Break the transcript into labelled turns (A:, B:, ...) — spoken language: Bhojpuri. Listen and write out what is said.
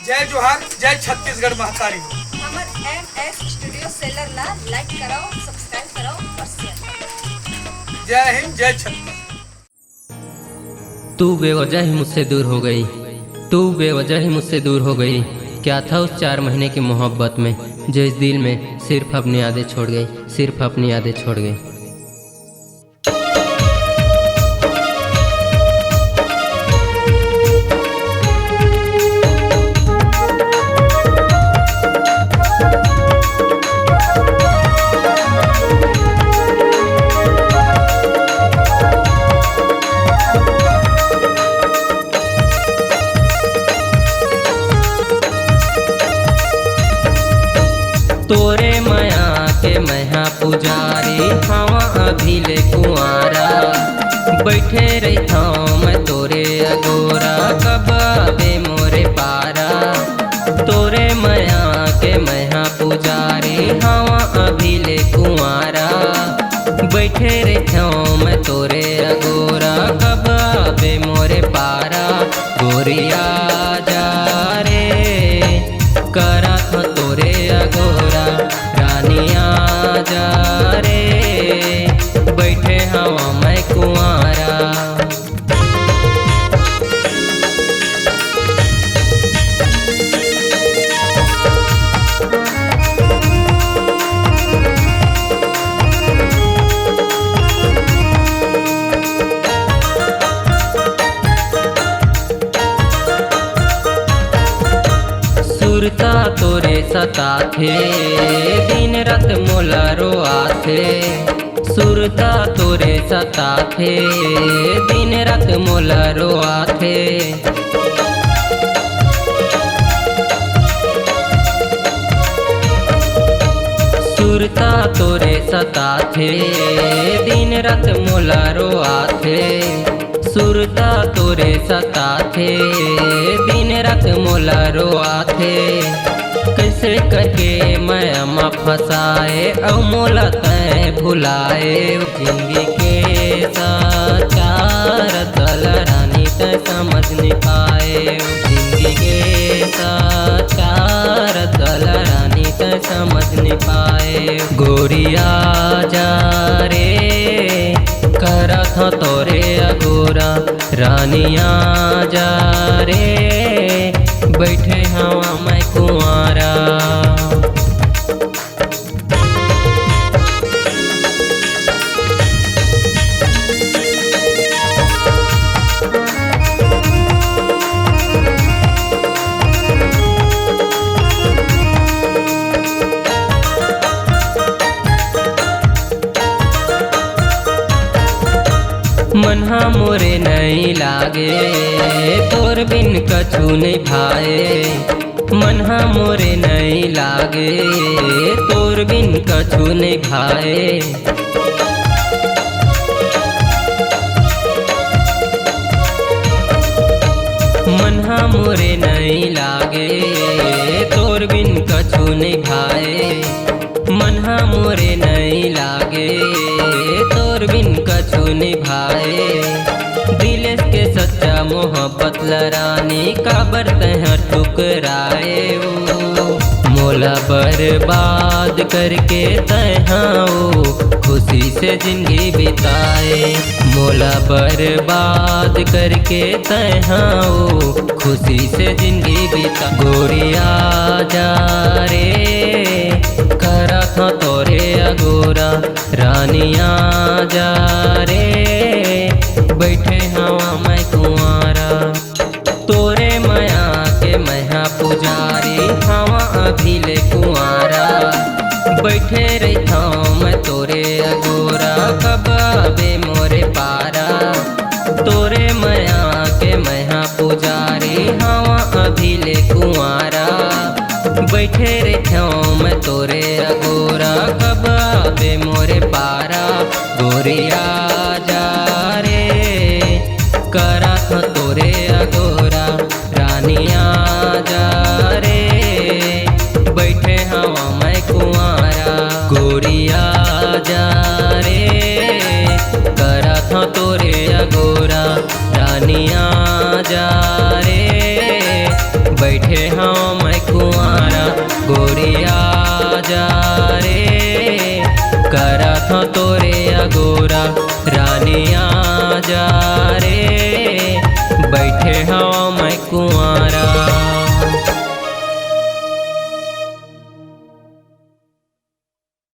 A: जय जोहार, जय छत्तीसगढ़ महतारी।
B: हमर MS स्टूडियो सेलर ला लाइक कराओ, सब्सक्राइब कराओ और शेयर कराओ।
A: जय हिंद, जय छत्तीसगढ़।
C: तू बेवजह ही मुझसे दूर हो गई, तू बेवजह ही मुझसे दूर हो गई। क्या था उस 4 महीने की मोहब्बत में, जो इस दिल में सिर्फ अपनी यादें छोड़ गई, सिर्फ अपनी यादें छोड़ गई। तोरे माया के मैहा पुजारी हवा अभी ले कुआरा, बैठे रहता मैं तोरे अगोरा, कब आवे मोरे पारा। तोरे माया के मैहा पुजारी हवा अभी ले कुआरा, बैठे रहता मैं तोरे अगोरा, कब आवे मोरे पारा। गोरिया जा रे करा था तोरे अगोरा, रानिया जा रे बैठे हवा मैं कुआरा। सुरता तोरे सता थे, दिन रात मोला रोआ थे। सुरता तोरे सता थे, दिन रात मोला रोआ थे। सुरता तोरे सता थे, दिन रात मोला रोआ थे। सुरता तोरे सता थे, दिन रात मोला रोआ थे। कैसे करके मैं अम्मा फंसाए और मोला तय भुलाए। जिंदगी के साचार तल रानी तय समझ नहीं पाए। जिंदगी के साचार तल रानी तय समझ नहीं पाए। गोरिया जा रे करा था तोरे अगोरा, रानिया जा रे बैठे हवा मैं कुआरा। मनहा मोरे नहीं लागे, तोर बिन कछु नहीं भाए। मनहा मोरे नहीं लागे, तोर बिन कछु नहीं भाए। मनहा मोरे नहीं लागे, तोर बिन कछु नहीं भाए। मनहा मोरे नहीं लागे, तोर बिन कछु नहीं भाए। दिल के सच्चा मोहब्बत लरानी काबर तह ठुकराए। मोला बर्बाद करके तहाओ खुशी से जिंदगी बिताए। मोला बर्बाद करके तहाओ खुशी से जिंदगी बिता। गोरिया जा रे करा था तोरे अगोरा, रानिया जा रे बैठे हवा मैं कुआरा। तोरे माया के मैहा पुजारी हवा अभी ले कुआरा, बैठे रहता मैं तोरे अगोरा, कब आवे मोरे पारा। तोरे माया के मैहा पुजारी हवा अभी ले कुआरा, बैठे रहता मैं तोरे अगोरा, कब आवे मोरे पारा। गोरिया जा रे करा था तोरे अगोरा, रानिया जा रे बैठे हवा मैं कुआरा। गोरिया जा रे करा था तोरे अगोरा, रानिया जा रे बैठे हाँ मैं कुआरा गोरिया जा रे करा था तोरे अगोरा रानिया